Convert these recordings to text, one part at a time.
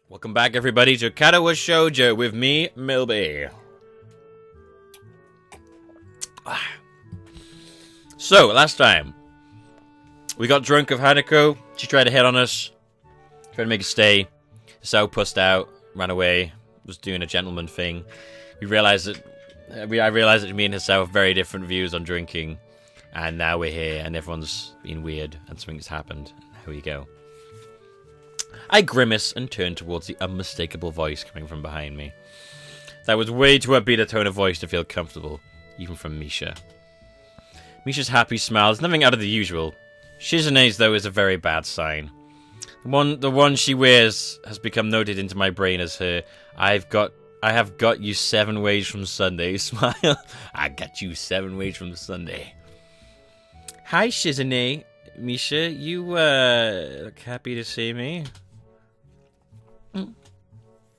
Welcome back, everybody, to Katawa Shoujo with me, Millbee. So, last time, we got drunk of Hanako. She tried to hit on us, tried to make us stay. Hisao pussed out, ran away, was doing a gentleman thing. I realized that me and Hisao have very different views on drinking. And now we're here, and everyone's been weird, and something's happened. Here we go. I grimace and turn towards the unmistakable voice coming from behind me. That was way too upbeat a tone of voice to feel comfortable, even from Misha. Misha's happy smile is nothing out of the usual. Shizune's, though, is a very bad sign. The one she wears has become noted into my brain as her I have got you 7 ways from Sunday smile. I got you 7 ways from Sunday. Hi, Shizune. Misha, you look happy to see me.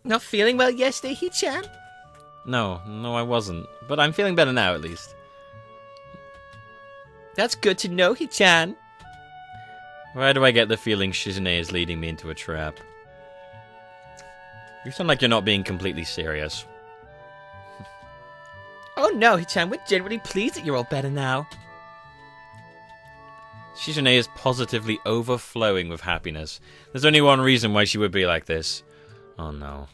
Not feeling well yesterday, Hichan? No, I wasn't. But I'm feeling better now, at least. That's good to know, Hichan. Why do I get the feeling Shizune is leading me into a trap? You sound like you're not being completely serious. Oh no, Hichan, we're genuinely pleased that you're all better now. Shizune is positively overflowing with happiness. There's only one reason why she would be like this. Oh no.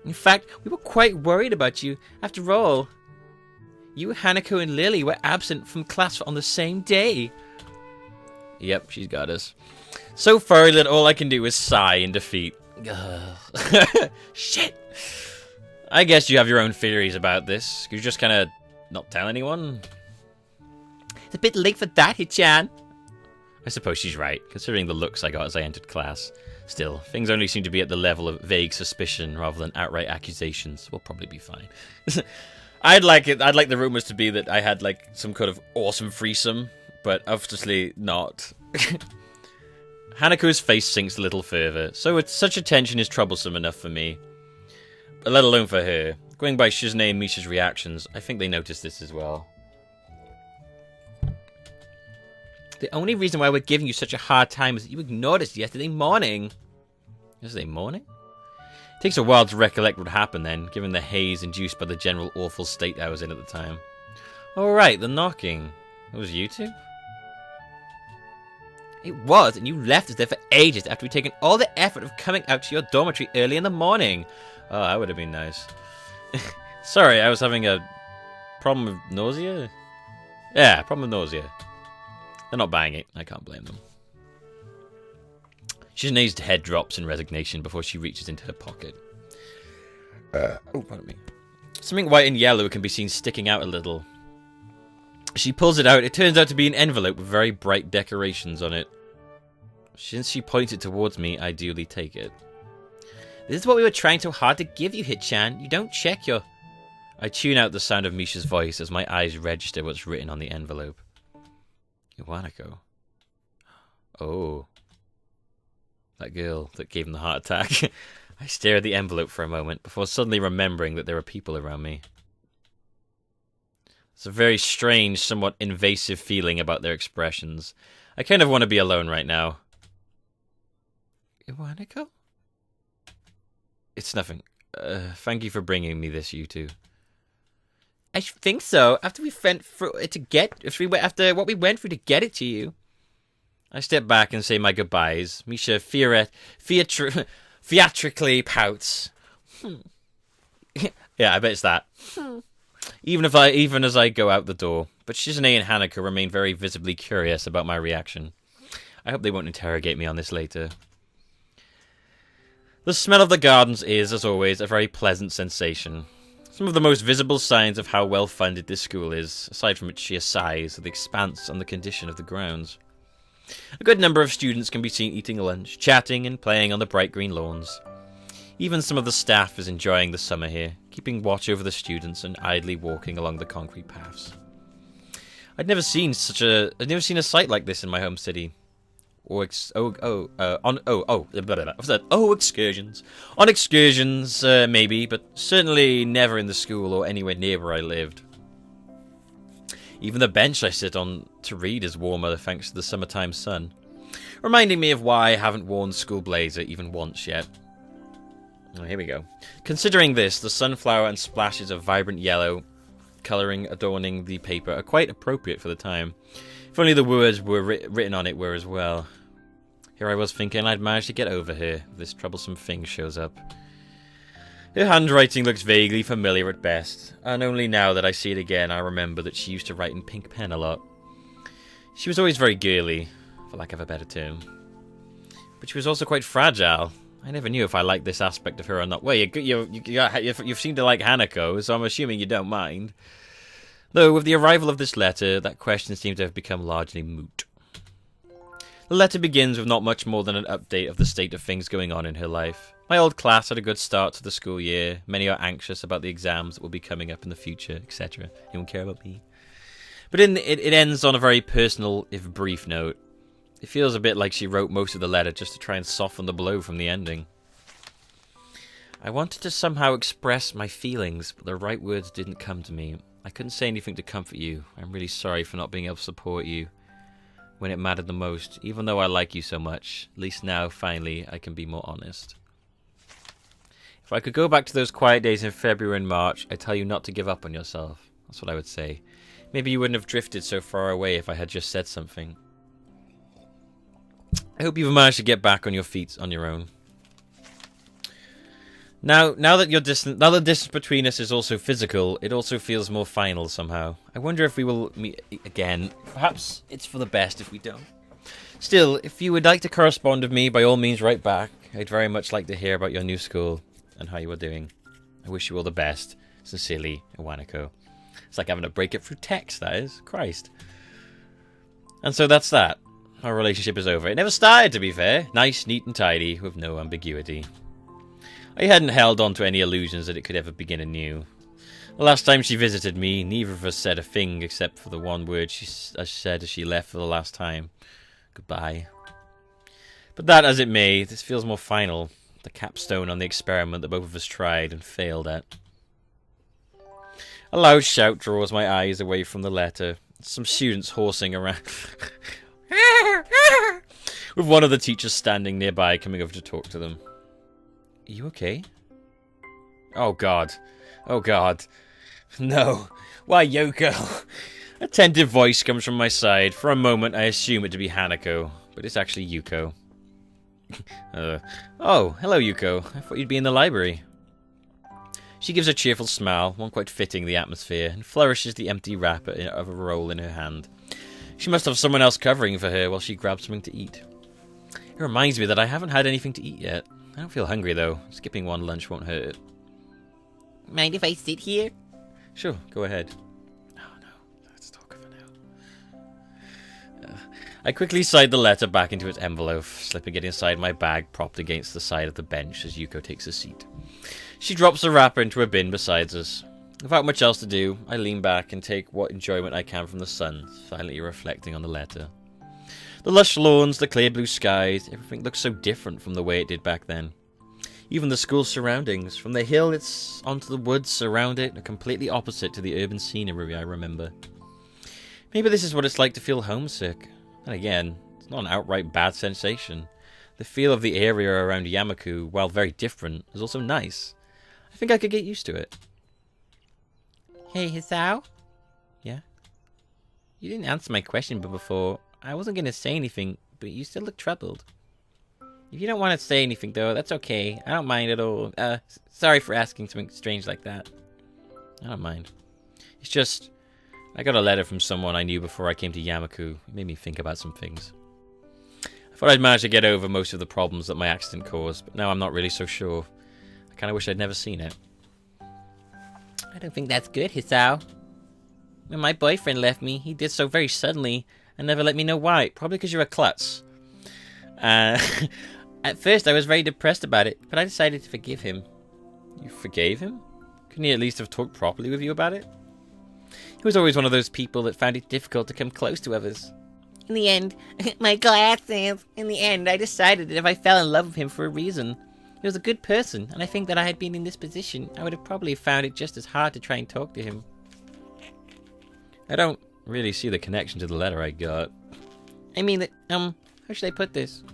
In fact, we were quite worried about you. After all, you, Hanako, and Lily were absent from class on the same day. Yep, she's got us. So furry that all I can do is sigh in defeat. Shit! I guess you have your own theories about this. Could you just kind of not tell anyone? It's a bit late for that, Hichan. I suppose she's right, considering the looks I got as I entered class. Still, things only seem to be at the level of vague suspicion rather than outright accusations. We'll probably be fine. I'd like the rumors to be that I had like some kind of awesome threesome, but obviously not. Hanako's face sinks a little further, so such attention is troublesome enough for me, but let alone for her. Going by Shizune and Misha's reactions, I think they noticed this as well. The only reason why we're giving you such a hard time is that you ignored us yesterday morning. Yesterday morning? It takes a while to recollect what happened then, given the haze induced by the general awful state I was in at the time. Oh right, the knocking. It was you two? It was, and you left us there for ages after we'd taken all the effort of coming out to your dormitory early in the morning. Oh, that would have been nice. Sorry, I was having a problem with nausea? Yeah, problem with nausea. They're not buying it. I can't blame them. Shizune's head drops in resignation before she reaches into her pocket. Oh, pardon me. Something white and yellow can be seen sticking out a little. She pulls it out. It turns out to be an envelope with very bright decorations on it. Since she points it towards me, I duly take it. This is what we were trying so hard to give you, Hichan. You don't check your... I tune out the sound of Misha's voice as my eyes register what's written on the envelope. Iwanako. Oh. That girl that gave him the heart attack. I stare at the envelope for a moment before suddenly remembering that there are people around me. It's a very strange, somewhat invasive feeling about their expressions. I kind of want to be alone right now. Iwanako? It's nothing. Thank you for bringing me this, you two. I think so. After we went through it after what we went through to get it to you. I step back and say my goodbyes. Misha theatrically pouts. Yeah, I bet it's that. Even as I go out the door. But Shizune and Hanako remain very visibly curious about my reaction. I hope they won't interrogate me on this later. The smell of the gardens is, as always, a very pleasant sensation. Some of the most visible signs of how well-funded this school is, aside from its sheer size, are the expanse and the condition of the grounds. A good number of students can be seen eating lunch, chatting and playing on the bright green lawns. Even some of the staff is enjoying the summer here, keeping watch over the students and idly walking along the concrete paths. I'd never seen a sight like this in my home city. Excursions. On excursions, maybe, but certainly never in the school or anywhere near where I lived. Even the bench I sit on to read is warmer thanks to the summertime sun, reminding me of why I haven't worn school blazer even once yet. Oh, here we go. Considering this, the sunflower and splashes of vibrant yellow colouring adorning the paper are quite appropriate for the time. If only the words were written on it were as well. Here I was thinking I'd managed to get over her. This troublesome thing shows up. Her handwriting looks vaguely familiar at best, and only now that I see it again I remember that she used to write in pink pen a lot. She was always very girly, for lack of a better term. But she was also quite fragile. I never knew if I liked this aspect of her or not. Well, you seem to like Hanako, so I'm assuming you don't mind. Though, with the arrival of this letter, that question seems to have become largely moot. The letter begins with not much more than an update of the state of things going on in her life. My old class had a good start to the school year. Many are anxious about the exams that will be coming up in the future, etc. Anyone care about me? But it ends on a very personal, if brief, note. It feels a bit like she wrote most of the letter just to try and soften the blow from the ending. I wanted to somehow express my feelings, but the right words didn't come to me. I couldn't say anything to comfort you. I'm really sorry for not being able to support you when it mattered the most, even though I like you so much. At least now, finally, I can be more honest. If I could go back to those quiet days in February and March, I'd tell you not to give up on yourself. That's what I would say. Maybe you wouldn't have drifted so far away if I had just said something. I hope you've managed to get back on your feet on your own. Now that the distance between us is also physical, it also feels more final somehow. I wonder if we will meet again. Perhaps it's for the best if we don't. Still, if you would like to correspond with me, by all means write back. I'd very much like to hear about your new school and how you are doing. I wish you all the best. Sincerely, Iwanako. It's like having to break it through text, that is. Christ. And so that's that. Our relationship is over. It never started, to be fair. Nice, neat and tidy, with no ambiguity. I hadn't held on to any illusions that it could ever begin anew. The last time she visited me, neither of us said a thing except for the one word she said as she left for the last time. Goodbye. But that as it may, this feels more final. The capstone on the experiment that both of us tried and failed at. A loud shout draws my eyes away from the letter. Some students horsing around. With one of the teachers standing nearby coming over to talk to them. Are you okay? Oh god. Oh god. No. Why, Yuko? A tentative voice comes from my side. For a moment I assume it to be Hanako, but it's actually Yuko. Oh, hello Yuko. I thought you'd be in the library. She gives a cheerful smile, one quite fitting the atmosphere, and flourishes the empty wrapper of a roll in her hand. She must have someone else covering for her while she grabs something to eat. It reminds me that I haven't had anything to eat yet. I don't feel hungry though. Skipping one lunch won't hurt. Mind if I sit here? Sure, go ahead. Oh no, let's talk for now. I quickly slide the letter back into its envelope, slipping it inside my bag propped against the side of the bench as Yuko takes a seat. She drops the wrapper into a bin beside us. Without much else to do, I lean back and take what enjoyment I can from the sun, silently reflecting on the letter. The lush lawns, the clear blue skies, everything looks so different from the way it did back then. Even the school's surroundings, from the hill it's onto the woods around it, are completely opposite to the urban scenery I remember. Maybe this is what it's like to feel homesick. And again, it's not an outright bad sensation. The feel of the area around Yamaku, while very different, is also nice. I think I could get used to it. Hey, Hisao? Yeah? You didn't answer my question before. I wasn't going to say anything, but you still look troubled. If you don't want to say anything, though, that's okay. I don't mind at all. Sorry for asking something strange like that. I don't mind. It's just, I got a letter from someone I knew before I came to Yamaku. It made me think about some things. I thought I'd managed to get over most of the problems that my accident caused, but now I'm not really so sure. I kind of wish I'd never seen it. I don't think that's good, Hisao. When my boyfriend left me, he did so very suddenly and never let me know why. Probably because you're a klutz. At first, I was very depressed about it, but I decided to forgive him. You forgave him? Couldn't he at least have talked properly with you about it? He was always one of those people that found it difficult to come close to others. In the end, my glasses. In the end, I decided that if I fell in love with him for a reason, he was a good person, and I think that I had been in this position, I would have probably found it just as hard to try and talk to him. I don't really see the connection to the letter I got. I mean that, how should I put this?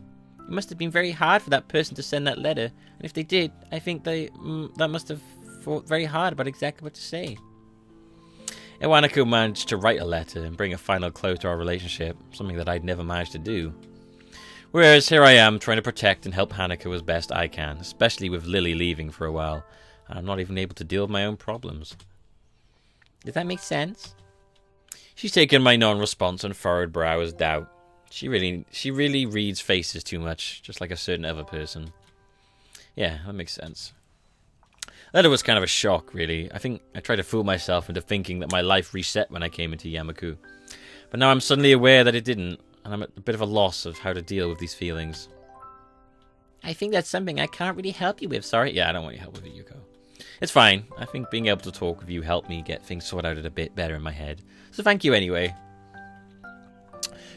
It must have been very hard for that person to send that letter, and if they did, I think that must have thought very hard about exactly what to say. Iwanako managed to write a letter and bring a final close to our relationship, something that I'd never managed to do. Whereas here I am trying to protect and help Hanako as best I can, especially with Lily leaving for a while, and I'm not even able to deal with my own problems. Does that make sense? She's taken my non-response and furrowed brow as doubt. She really reads faces too much, just like a certain other person. Yeah, that makes sense. That was kind of a shock, really. I think I tried to fool myself into thinking that my life reset when I came into Yamaku. But now I'm suddenly aware that it didn't, and I'm at a bit of a loss of how to deal with these feelings. I think that's something I can't really help you with, sorry. Yeah, I don't want your help with it, Yuko. It's fine. I think being able to talk with you helped me get things sorted out a bit better in my head. So thank you anyway.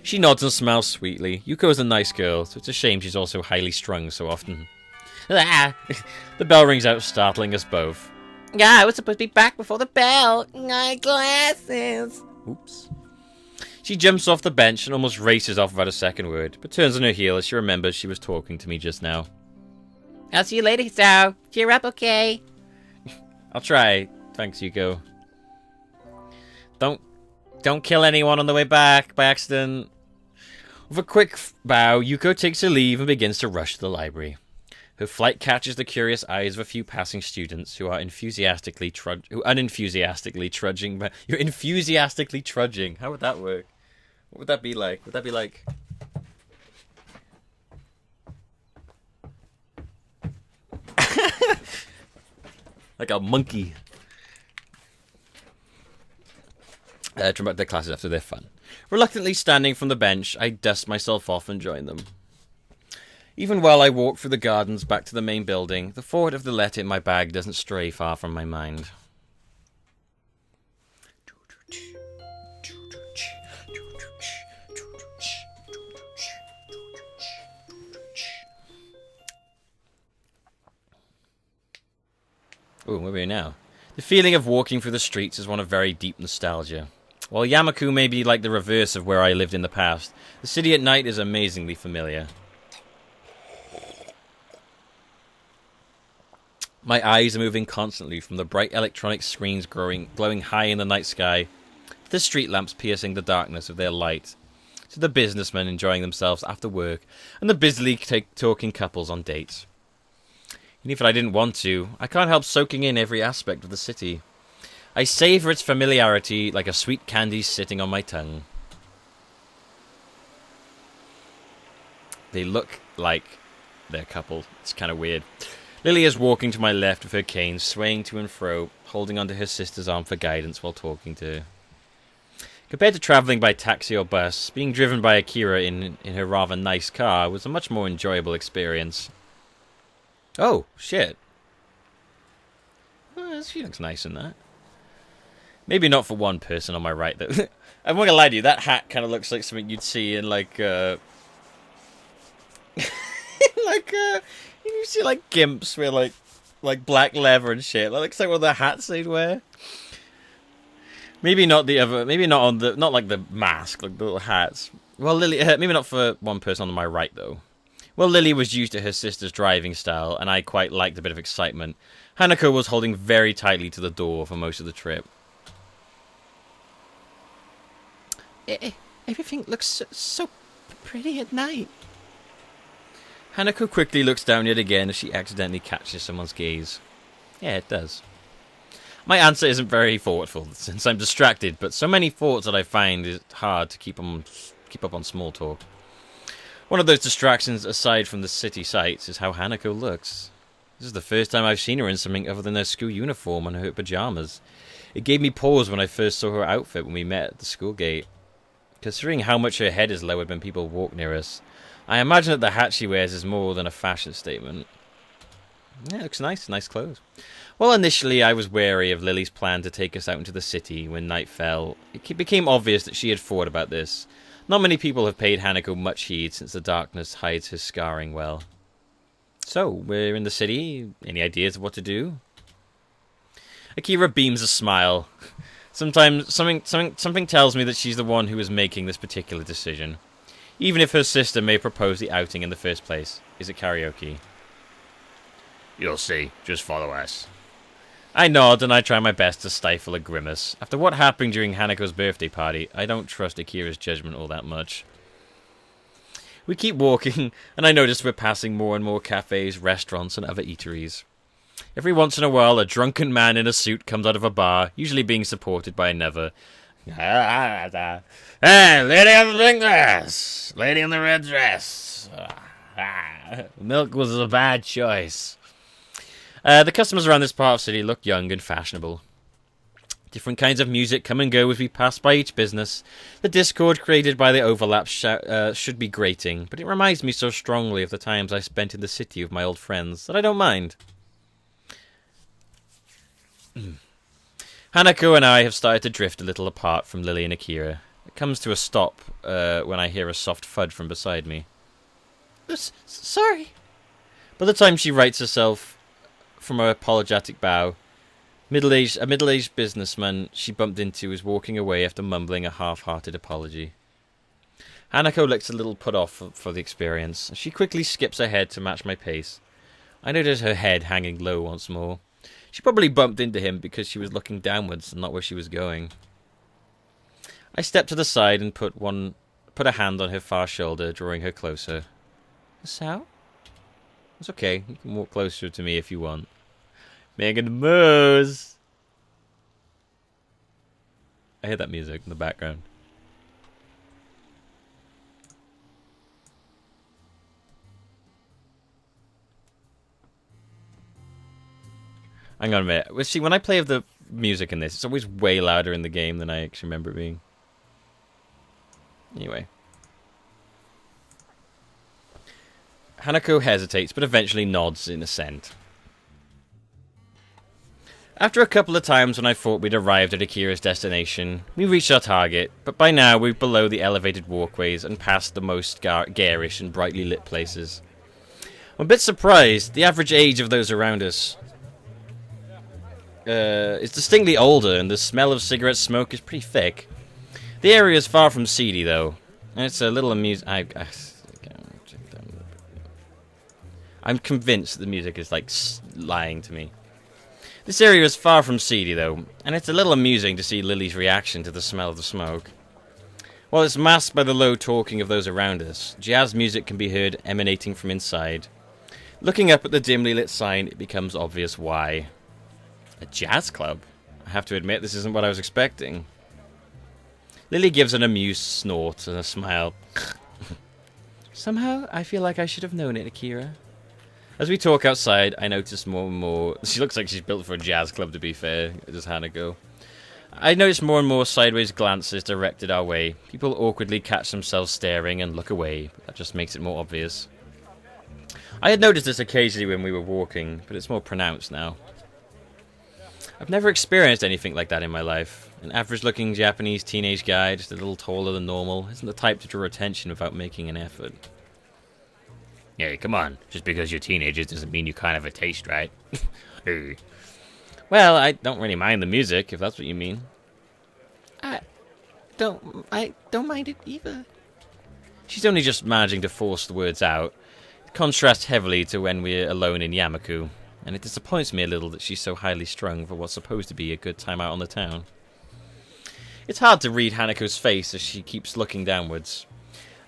She nods and smiles sweetly. Yuko is a nice girl, so it's a shame she's also highly strung so often. Ah. The bell rings out, startling us both. Yeah, I was supposed to be back before the bell. My glasses. Oops. She jumps off the bench and almost races off without a second word, but turns on her heel as she remembers she was talking to me just now. I'll see you later, Hisao. Cheer up, okay? I'll try. Thanks, Yuko. Don't kill anyone on the way back by accident. With a quick bow, Yuko takes her leave and begins to rush to the library. Her flight catches the curious eyes of a few passing students who are unenthusiastically trudging. You're enthusiastically trudging. How would that work? What would that be like? Would that be like... like a monkey. The classes after they're fun. Reluctantly standing from the bench, I dust myself off and join them. Even while I walk through the gardens back to the main building, the thought of the letter in my bag doesn't stray far from my mind. Ooh, where are we now? The feeling of walking through the streets is one of very deep nostalgia. While Yamaku may be like the reverse of where I lived in the past, the city at night is amazingly familiar. My eyes are moving constantly from the bright electronic screens glowing high in the night sky to the street lamps piercing the darkness of their light, to the businessmen enjoying themselves after work and the busily talking couples on dates. Even if I didn't want to, I can't help soaking in every aspect of the city. I savor its familiarity like a sweet candy sitting on my tongue. They look like they're coupled. It's kind of weird. Lily is walking to my left with her cane, swaying to and fro, holding onto her sister's arm for guidance while talking to her. Compared to travelling by taxi or bus, being driven by Akira in her rather nice car was a much more enjoyable experience. Oh, shit. Oh, she looks nice in that. Maybe not for one person on my right, though. I'm not gonna lie to you, that hat kind of looks like something you'd see in, like, you see, like, gimps wear, like black leather and shit. That looks like one of the hats they'd wear. Maybe not not like the mask, like the little hats. Well, Lily, maybe not for one person on my right, though. Well, Lily was used to her sister's driving style, and I quite liked a bit of excitement. Hanako was holding very tightly to the door for most of the trip. Everything looks so pretty at night. Hanako quickly looks down yet again as she accidentally catches someone's gaze. Yeah, it does. My answer isn't very thoughtful, since I'm distracted, but so many thoughts that I find it hard to keep up on small talk. One of those distractions, aside from the city sights, is how Hanako looks. This is the first time I've seen her in something other than her school uniform and her pajamas. It gave me pause when I first saw her outfit when we met at the school gate. Considering how much her head is lowered when people walk near us, I imagine that the hat she wears is more than a fashion statement. Yeah, it looks nice. Nice clothes. Well, initially I was wary of Lily's plan to take us out into the city when night fell. It became obvious that she had thought about this. Not many people have paid Hanako much heed since the darkness hides her scarring well. So, we're in the city. Any ideas of what to do? Akira beams a smile. Sometimes something tells me that she's the one who is making this particular decision. even if her sister may propose the outing in the first place. Is it karaoke? You'll see. Just follow us. I nod and I try my best to stifle a grimace. After what happened during Hanako's birthday party, I don't trust Akira's judgment all that much. We keep walking, and I notice we're passing more and more cafes, restaurants, and other eateries. Every once in a while, a drunken man in a suit comes out of a bar, usually being supported by another. Hey, lady on the pink dress! Lady in the red dress! Milk was a bad choice. The customers around this part of the city look young and fashionable. Different kinds of music come and go as we pass by each business. The discord created by the overlap should be grating, but it reminds me so strongly of the times I spent in the city with my old friends that I don't mind. Hanako and I have started to drift a little apart from Lily and Akira. It comes to a stop when I hear a soft thud from beside me. Sorry. By the time she rights herself from her apologetic bow, a middle-aged businessman she bumped into is walking away after mumbling a half-hearted apology. Hanako looks a little put off for the experience. She quickly skips ahead to match my pace. I notice her head hanging low once more. She probably bumped into him because she was looking downwards and not where she was going. I step to the side and put a hand on her far shoulder, drawing her closer. Hisao? It's okay. You can walk closer to me if you want. Making the moves. I hear that music in the background. Hang on a minute. Well, see, when I play with the music in this, it's always way louder in the game than I actually remember it being. Anyway. Hanako hesitates, but eventually nods in assent. After a couple of times when I thought we'd arrived at Akira's destination, we reached our target, but by now we're below the elevated walkways and past the most garish and brightly lit places. I'm a bit surprised. The average age of those around us is distinctly older, and the smell of cigarette smoke is pretty thick. The area is far from seedy, though, and it's a little amusing. I'm convinced the music is like lying to me. This area is far from seedy, though, and it's a little amusing to see Lily's reaction to the smell of the smoke. While it's masked by the low talking of those around us, jazz music can be heard emanating from inside. Looking up at the dimly lit sign, it becomes obvious why. A jazz club? I have to admit, this isn't what I was expecting. Lily gives an amused snort and a smile. Somehow, I feel like I should have known it, Akira. As we talk outside, I notice more and more... She looks like she's built for a jazz club, to be fair. Does Hanako. I notice more and more sideways glances directed our way. People awkwardly catch themselves staring and look away. That just makes it more obvious. I had noticed this occasionally when we were walking, but it's more pronounced now. I've never experienced anything like that in my life. An average-looking Japanese teenage guy, just a little taller than normal, isn't the type to draw attention without making an effort. Hey, come on. Just because you're teenagers doesn't mean you can't have a taste, right? Well, I don't really mind the music, if that's what you mean. I don't mind it either. She's only just managing to force the words out. It contrasts heavily to when we're alone in Yamaku, and it disappoints me a little that she's so highly strung for what's supposed to be a good time out on the town. It's hard to read Hanako's face as she keeps looking downwards.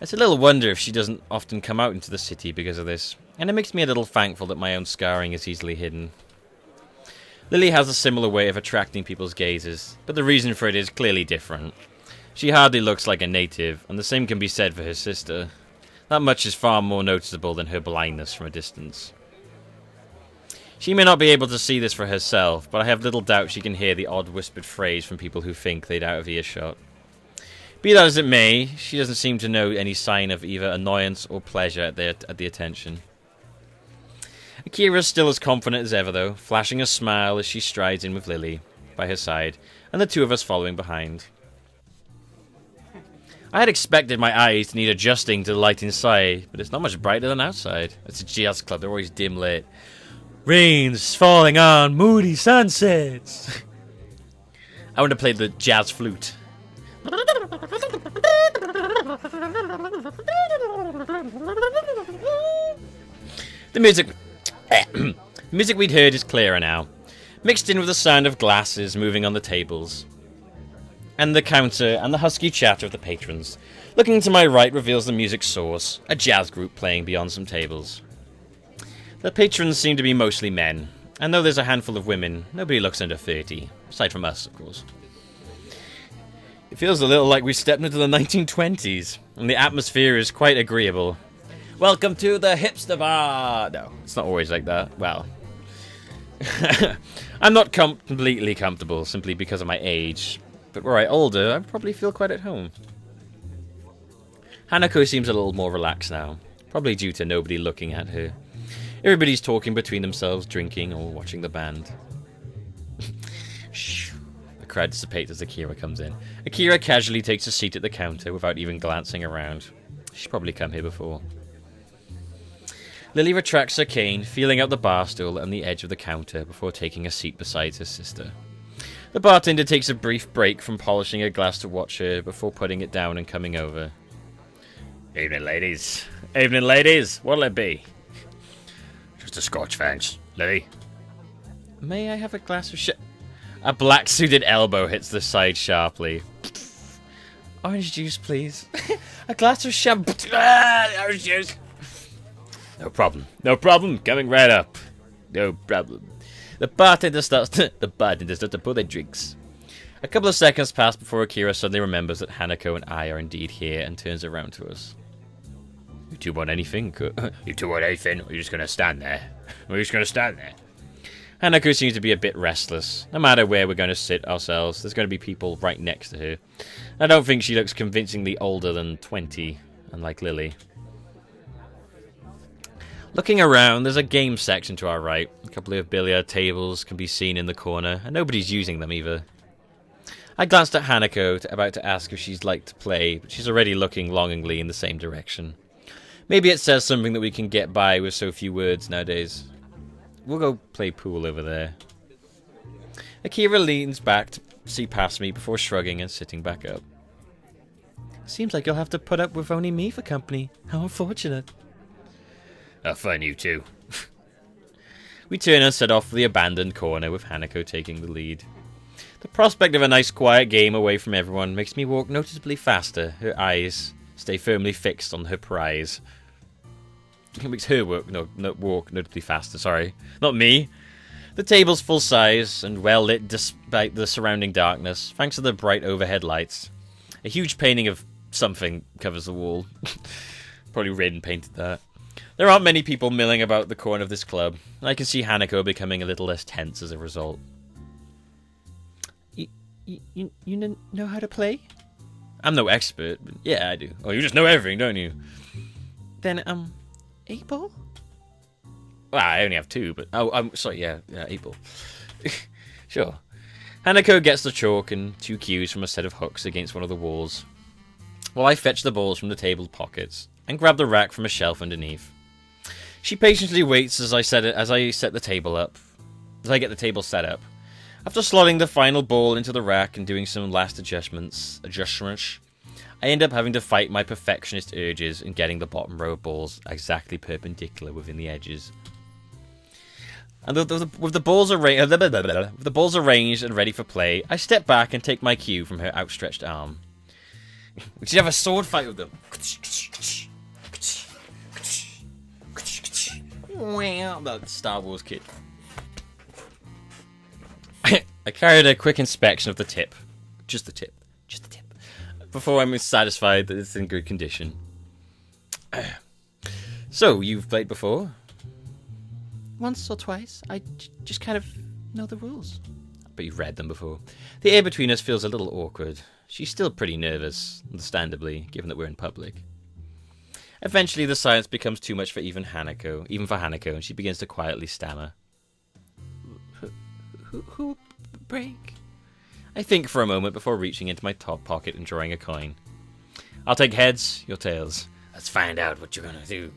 It's a little wonder if she doesn't often come out into the city because of this, and it makes me a little thankful that my own scarring is easily hidden. Lily has a similar way of attracting people's gazes, but the reason for it is clearly different. She hardly looks like a native, and the same can be said for her sister. That much is far more noticeable than her blindness from a distance. She may not be able to see this for herself, but I have little doubt she can hear the odd whispered phrase from people who think they'd out of earshot. Be that as it may, she doesn't seem to know any sign of either annoyance or pleasure at the attention. Akira's still as confident as ever, though, flashing a smile as she strides in with Lily by her side, and the two of us following behind. I had expected my eyes to need adjusting to the light inside, but it's not much brighter than outside. It's a jazz club, they're always dim lit. Rain's falling on moody sunsets. I want to play the jazz flute. The music... the music we'd heard is clearer now, mixed in with the sound of glasses moving on the tables, and the counter and the husky chatter of the patrons. Looking to my right reveals the music's source, a jazz group playing beyond some tables. The patrons seem to be mostly men, and though there's a handful of women, nobody looks under 30, aside from us, of course. It feels a little like we stepped into the 1920s, and the atmosphere is quite agreeable. Welcome to the hipster bar! No, it's not always like that. Well, I'm not completely comfortable simply because of my age, but were I older, I'd probably feel quite at home. Hanako seems a little more relaxed now, probably due to nobody looking at her. Everybody's talking between themselves, drinking, or watching the band. Shh. The crowd dissipates as Akira comes in. Akira casually takes a seat at the counter without even glancing around. She's probably come here before. Lily retracts her cane, feeling out the bar stool and the edge of the counter before taking a seat beside her sister. The bartender takes a brief break from polishing a glass to watch her before putting it down and coming over. Evening, ladies. Evening, ladies. What'll it be? Just a Scotch, thanks. Lily? May I have a glass of A black-suited elbow hits the side sharply. Orange juice, please. A glass of orange juice. No problem. No problem. Coming right up. No problem. The bartender starts to pour their drinks. A couple of seconds pass before Akira suddenly remembers that Hanako and I are indeed here and turns around to us. You two want anything? You two want anything? Or are you just going to stand there? We're just going to stand there. Hanako seems to be a bit restless. No matter where we're going to sit ourselves, there's going to be people right next to her. I don't think she looks convincingly older than 20, unlike Lily. Looking around, there's a game section to our right. A couple of billiard tables can be seen in the corner, and nobody's using them either. I glanced at Hanako, about to ask if she'd like to play, but she's already looking longingly in the same direction. Maybe it says something that we can get by with so few words nowadays. We'll go play pool over there. Akira leans back to see past me before shrugging and sitting back up. Seems like you'll have to put up with only me for company. How unfortunate. I'll find you too. We turn and set off for the abandoned corner with Hanako taking the lead. The prospect of a nice quiet game away from everyone makes me walk noticeably faster. Her eyes stay firmly fixed on her prize. It makes her walk noticeably faster, sorry. Not me. The table's full size and well lit despite the surrounding darkness, thanks to the bright overhead lights. A huge painting of something covers the wall. Probably Raiden painted that. There aren't many people milling about the corner of this club. I can see Hanako becoming a little less tense as a result. You know how to play? I'm no expert, but yeah, I do. Oh, you just know everything, don't you? Then, 8 ball? Well, I only have 2, but... Oh, I'm sorry, yeah, 8 ball. Sure. Hanako gets the chalk and 2 cues from a set of hooks against one of the walls, while I fetch the balls from the table's pockets and grab the rack from a shelf underneath. She patiently waits as I set the table up. As I get the table set up. After slotting the final ball into the rack and doing some last adjustments, I end up having to fight my perfectionist urges and getting the bottom row of balls exactly perpendicular within the edges. And with the balls arranged and ready for play, I step back and take my cue from her outstretched arm. We should have a sword fight with them. Wow, that Star Wars kid. I carried a quick inspection of the tip. Just the tip. Before I'm satisfied that it's in good condition. So, you've played before? Once or twice. I just kind of know the rules. But you've read them before. The air between us feels a little awkward. She's still pretty nervous, understandably, given that we're in public. Eventually, the silence becomes too much for even for Hanako, and she begins to quietly stammer. Who break? I think for a moment before reaching into my top pocket and drawing a coin. I'll take heads, your tails. Let's find out what you're gonna do.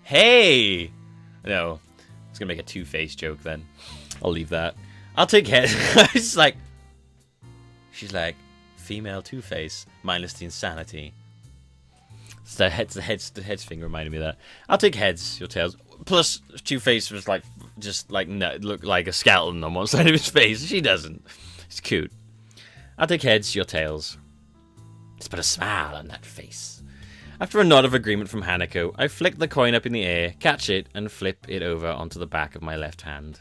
Hey! No, I was gonna make a Two-Face joke then. I'll leave that. I'll take heads. She's like, female Two-Face, minus the insanity. The heads thing reminded me of that. I'll take heads, your tails. Plus, Two-Face was like, just like, looked like a skeleton on one side of his face. She doesn't. It's cute. I'll take heads, your tails. Just put a smile on that face. After a nod of agreement from Hanako, I flick the coin up in the air, catch it, and flip it over onto the back of my left hand.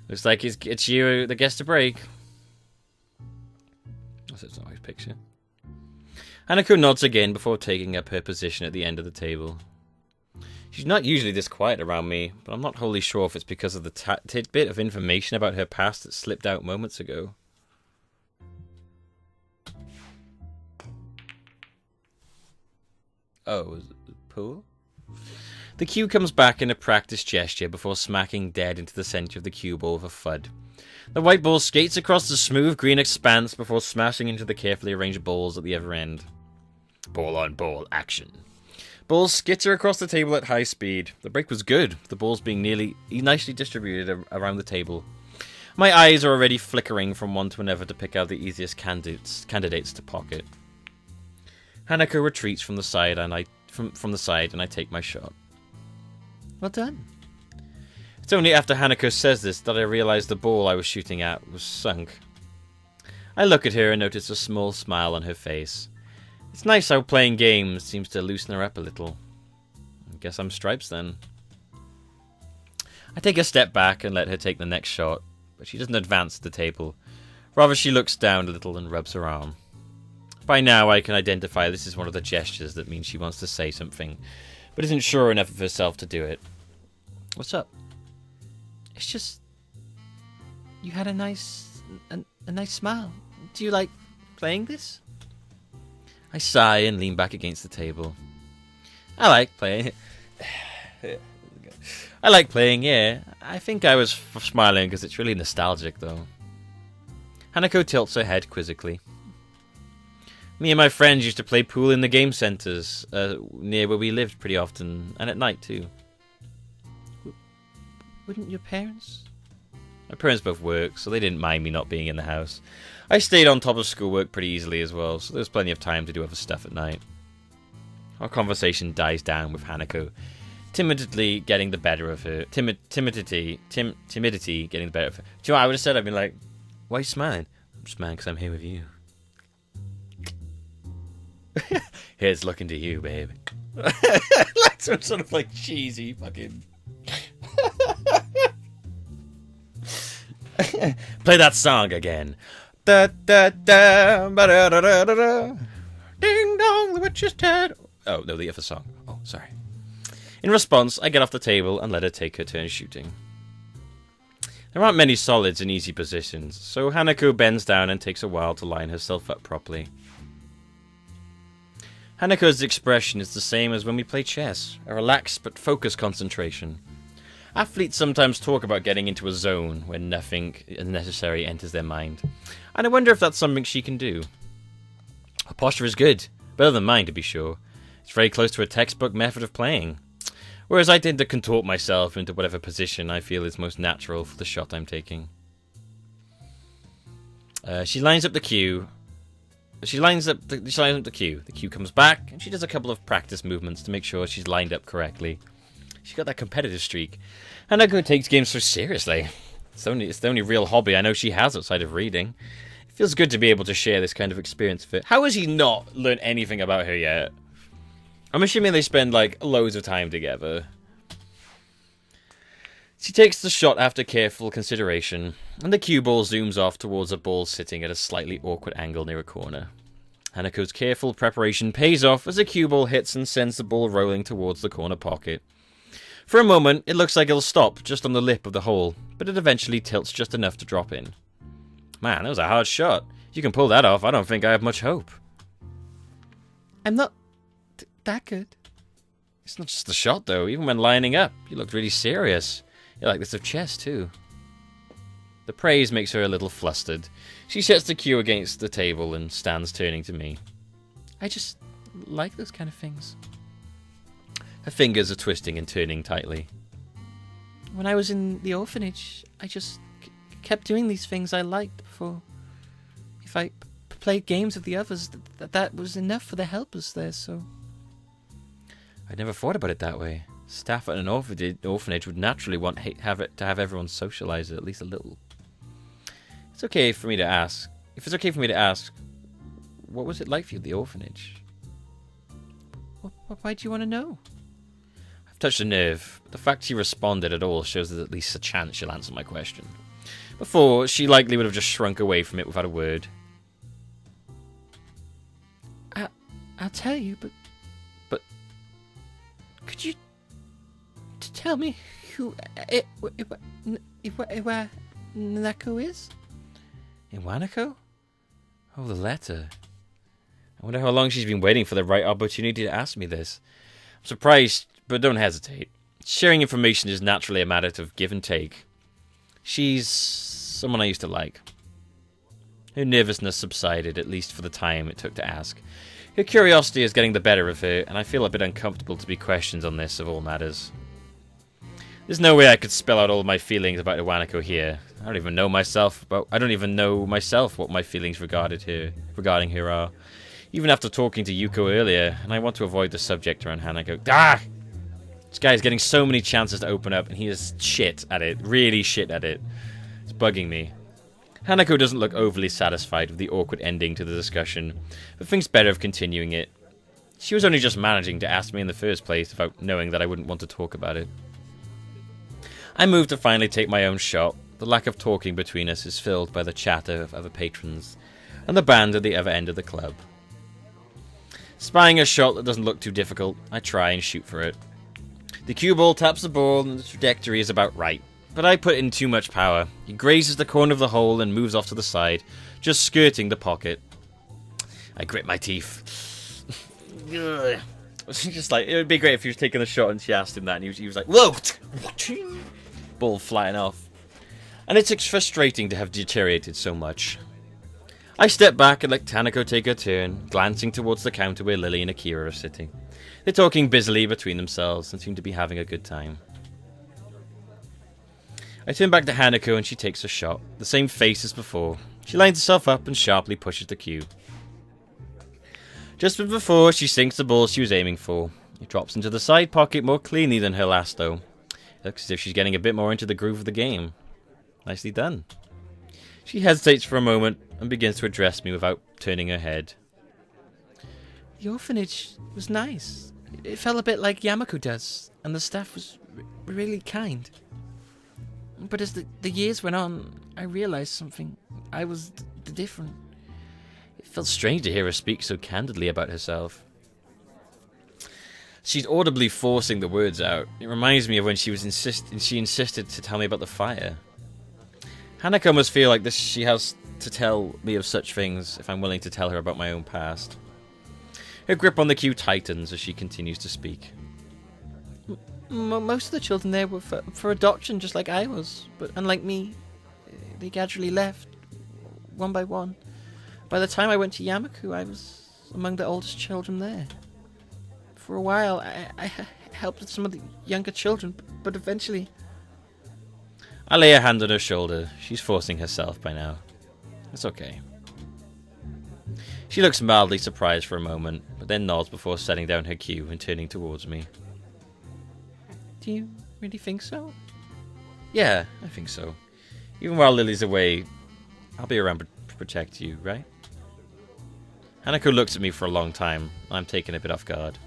Looks like it's you that gets to break. That's a nice picture. Hanako nods again before taking up her position at the end of the table. She's not usually this quiet around me, but I'm not wholly sure if it's because of the tidbit of information about her past that slipped out moments ago. Oh, is it pool? The cue comes back in a practiced gesture before smacking dead into the center of the cue ball with a thud. The white ball skates across the smooth green expanse before smashing into the carefully arranged balls at the other end. Ball on ball action. Balls skitter across the table at high speed. The break was good, the balls being nicely distributed around the table. My eyes are already flickering from one to another to pick out the easiest candidates to pocket. Hanako retreats from the side, and I take my shot. Well done. It's only after Hanako says this that I realize the ball I was shooting at was sunk. I look at her and notice a small smile on her face. It's nice how playing games seems to loosen her up a little. I guess I'm stripes then. I take a step back and let her take the next shot, but she doesn't advance to the table. Rather, she looks down a little and rubs her arm. By now, I can identify this is one of the gestures that means she wants to say something, but isn't sure enough of herself to do it. What's up? It's just... You had a nice smile. Do you like playing this? I sigh and lean back against the table. I like playing. I like playing, yeah. I think I was smiling because it's really nostalgic, though. Hanako tilts her head quizzically. Me and my friends used to play pool in the game centres near where we lived pretty often, and at night too. Wouldn't your parents? My parents both work, so they didn't mind me not being in the house. I stayed on top of schoolwork pretty easily as well, so there was plenty of time to do other stuff at night. Our conversation dies down with Hanako timidity getting the better of her. Timidity getting the better of her. Do you know what I would have said? I'd been like, why are you smiling? I'm smiling because I'm here with you. Here's looking to you, babe. Like some sort of like cheesy fucking... Play that song again. Da da da ba da da da da. Ding dong, the witch is dead. Oh no, the other song. Oh, sorry. In response, I get off the table and let her take her turn shooting. There aren't many solids in easy positions, so Hanako bends down and takes a while to line herself up properly. Hanako's expression is the same as when we play chess, a relaxed but focused concentration. Athletes sometimes talk about getting into a zone where nothing unnecessary enters their mind, and I wonder if that's something she can do. Her posture is good, better than mine to be sure. It's very close to a textbook method of playing, whereas I tend to contort myself into whatever position I feel is most natural for the shot I'm taking. She lines up the cue. She lines up the cue. The cue comes back, and she does a couple of practice movements to make sure she's lined up correctly. She's got that competitive streak. Hanako takes games so seriously. It's the only real hobby I know she has outside of reading. It feels good to be able to share this kind of experience with her. How has he not learned anything about her yet? I'm assuming they spend, like, loads of time together. She takes the shot after careful consideration, and the cue ball zooms off towards a ball sitting at a slightly awkward angle near a corner. Hanako's careful preparation pays off as the cue ball hits and sends the ball rolling towards the corner pocket. For a moment, it looks like it'll stop just on the lip of the hole, but it eventually tilts just enough to drop in. Man, that was a hard shot. If you can pull that off, I don't think I have much hope. I'm not that good. It's not just the shot, though. Even when lining up, you looked really serious. You like this of chess, too. The praise makes her a little flustered. She sets the cue against the table and stands turning to me. I just like those kind of things. Her fingers are twisting and turning tightly. When I was in the orphanage, I just kept doing these things I liked before. If I played games with the others, that was enough for the helpers there, so... I'd never thought about it that way. Staff at an orphanage would naturally want to have everyone socialize at least a little. It's okay for me to ask. If it's okay for me to ask, what was it like for you at the orphanage? Why do you want to know? I've touched a nerve. The fact she responded at all shows there's at least a chance she'll answer my question. Before, she likely would have just shrunk away from it without a word. I'll tell you, but could you tell me who Iwanako is? Iwanako? Oh, the letter. I wonder how long she's been waiting for the right opportunity to ask me this. I'm surprised, but don't hesitate. Sharing information is naturally a matter of give and take. She's someone I used to like. Her nervousness subsided, at least for the time it took to ask. Her curiosity is getting the better of her, and I feel a bit uncomfortable to be questioned on this of all matters. There's no way I could spell out all of my feelings about Iwanako here. I don't even know myself what my feelings regarding her are. Even after talking to Yuko earlier, and I want to avoid the subject around Hanako. This guy is getting so many chances to open up, and he is shit at it. Really shit at it. It's bugging me. Hanako doesn't look overly satisfied with the awkward ending to the discussion, but thinks better of continuing it. She was only just managing to ask me in the first place without knowing that I wouldn't want to talk about it. I move to finally take my own shot. The lack of talking between us is filled by the chatter of other patrons, and the band at the other end of the club. Spying a shot that doesn't look too difficult, I try and shoot for it. The cue ball taps the ball and the trajectory is about right, but I put in too much power. It grazes the corner of the hole and moves off to the side, just skirting the pocket. I grit my teeth. Just like, it would be great if he was taking the shot and she asked him that and he was like, whoa! Ball flying off. And it's frustrating to have deteriorated so much. I step back and let Tanako take her turn, glancing towards the counter where Lily and Akira are sitting. They're talking busily between themselves and seem to be having a good time. I turn back to Hanako and she takes a shot, the same face as before. She lines herself up and sharply pushes the cue. Just before she sinks the ball she was aiming for. It drops into the side pocket more cleanly than her last though. Looks as if she's getting a bit more into the groove of the game. Nicely done. She hesitates for a moment and begins to address me without turning her head. The orphanage was nice. It felt a bit like Yamaku does, and the staff was really kind. But as the years went on, I realized something. I was different. It felt strange to hear her speak so candidly about herself. She's audibly forcing the words out. It reminds me of when she insisted to tell me about the fire. Hanako must feel like this. She has to tell me of such things if I'm willing to tell her about my own past. Her grip on the cue tightens as she continues to speak. Most of the children there were for adoption, just like I was. But unlike me, they gradually left, one by one. By the time I went to Yamaku, I was among the oldest children there. For a while, I helped with some of the younger children, but eventually... I lay a hand on her shoulder. She's forcing herself by now. It's okay. She looks mildly surprised for a moment, but then nods before setting down her cue and turning towards me. Do you really think so? Yeah, I think so. Even while Lily's away, I'll be around to protect you, right? Hanako looks at me for a long time. I'm taken a bit off guard.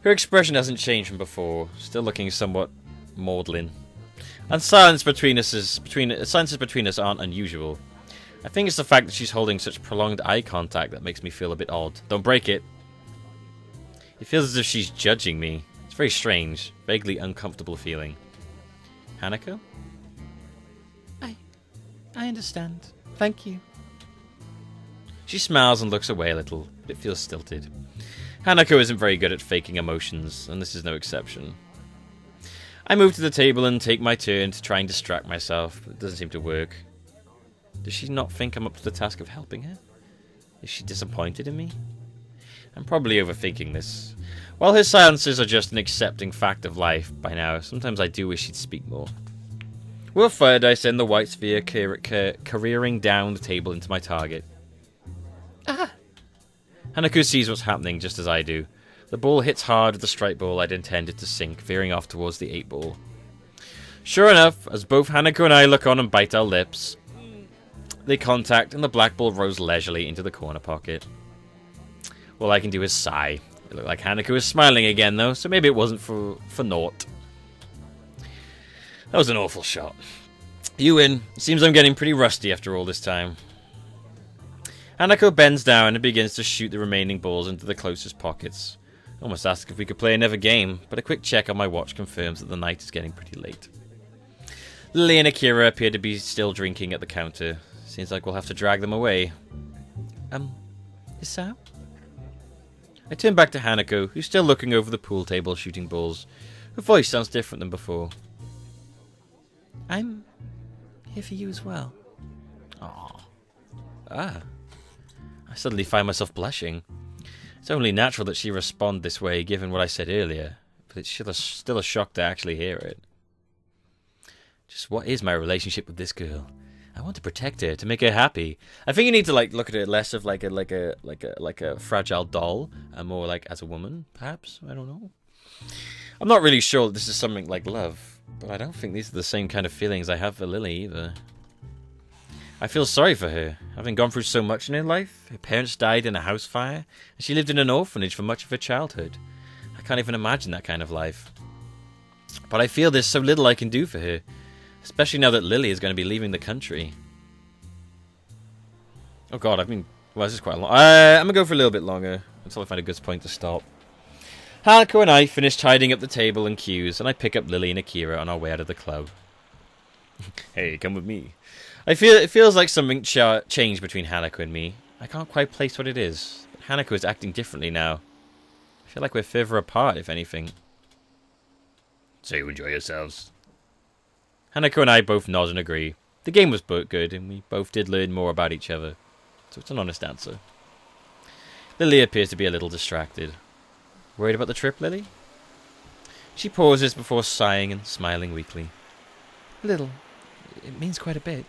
Her expression hasn't changed from before, still looking somewhat maudlin. And silences between us aren't unusual. I think it's the fact that she's holding such prolonged eye contact that makes me feel a bit odd. Don't break it. It feels as if she's judging me. It's very strange, vaguely uncomfortable feeling. Hanako? I understand. Thank you. She smiles and looks away a little, but it feels stilted. Hanako isn't very good at faking emotions, and this is no exception. I move to the table and take my turn to try and distract myself, but it doesn't seem to work. Does she not think I'm up to the task of helping her? Is she disappointed in me? I'm probably overthinking this. While her silences are just an accepting fact of life by now, sometimes I do wish she'd speak more. With a fire dice, I send the white sphere careering down the table into my target. Ah! Hanako sees what's happening just as I do. The ball hits hard with the strike ball I'd intended to sink, veering off towards the 8-ball. Sure enough, as both Hanako and I look on and bite our lips, they contact and the black ball rolls leisurely into the corner pocket. All I can do is sigh. It looked like Hanako is smiling again though, so maybe it wasn't for naught. That was an awful shot. You win. Seems I'm getting pretty rusty after all this time. Hanako bends down and begins to shoot the remaining balls into the closest pockets. Almost asked if we could play another game, but a quick check on my watch confirms that the night is getting pretty late. Lily and Akira appear to be still drinking at the counter. Seems like we'll have to drag them away. Hisao? I turn back to Hanako, who's still looking over the pool table shooting balls. Her voice sounds different than before. I'm here for you as well. Aww. Ah. I suddenly find myself blushing. It's only natural that she respond this way, given what I said earlier, but it's still a shock to actually hear it. Just what is my relationship with this girl? I want to protect her, to make her happy. I think you need to look at it less of like a fragile doll, and more like as a woman, perhaps. I don't know. I'm not really sure that this is something like love, but I don't think these are the same kind of feelings I have for Lily either. I feel sorry for her, having gone through so much in her life. Her parents died in a house fire, and she lived in an orphanage for much of her childhood. I can't even imagine that kind of life. But I feel there's so little I can do for her, especially now that Lily is going to be leaving the country. Oh god, well, this is quite long. I'm going to go for a little bit longer, until I find a good point to stop. Hanako and I finish tidying up the table and cues, and I pick up Lily and Akira on our way out of the club. Hey, come with me. It feels like something changed between Hanako and me. I can't quite place what it is, but Hanako is acting differently now. I feel like we're further apart, if anything. So you enjoy yourselves? Hanako and I both nod and agree. The game was good, and we both did learn more about each other, so it's an honest answer. Lily appears to be a little distracted. Worried about the trip, Lily? She pauses before sighing and smiling weakly. A little. It means quite a bit.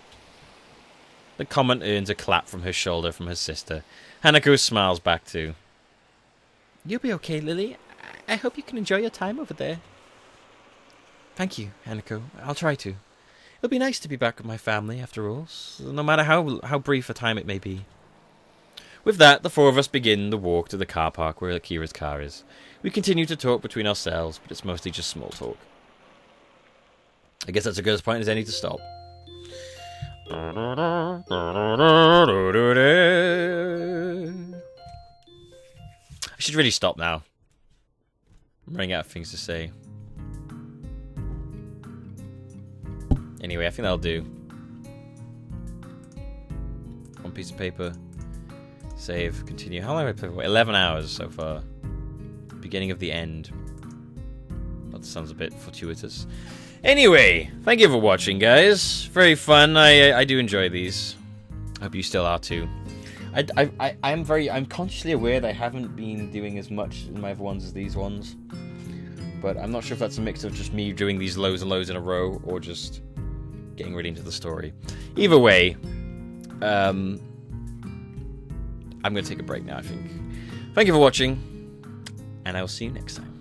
The comment earns a clap from her shoulder from her sister. Hanako smiles back too. You'll be okay, Lily. I hope you can enjoy your time over there. Thank you, Hanako. I'll try to. It'll be nice to be back with my family, after all, no matter how brief a time it may be. With that, the four of us begin the walk to the car park where Akira's car is. We continue to talk between ourselves, but it's mostly just small talk. I guess that's a good as point as any to stop. I should really stop now. I'm running out of things to say. Anyway, I think that'll do. One piece of paper. Save. Continue. How long have I played for? 11 hours so far. Beginning of the end. That sounds a bit fortuitous. Anyway, thank you for watching, guys. Very fun. I do enjoy these. Hope you still are too. I'm consciously aware that I haven't been doing as much in my other ones as these ones. But I'm not sure if that's a mix of just me doing these loads and loads in a row, or just getting really into the story. Either way, I'm going to take a break now, I think. Thank you for watching, and I will see you next time.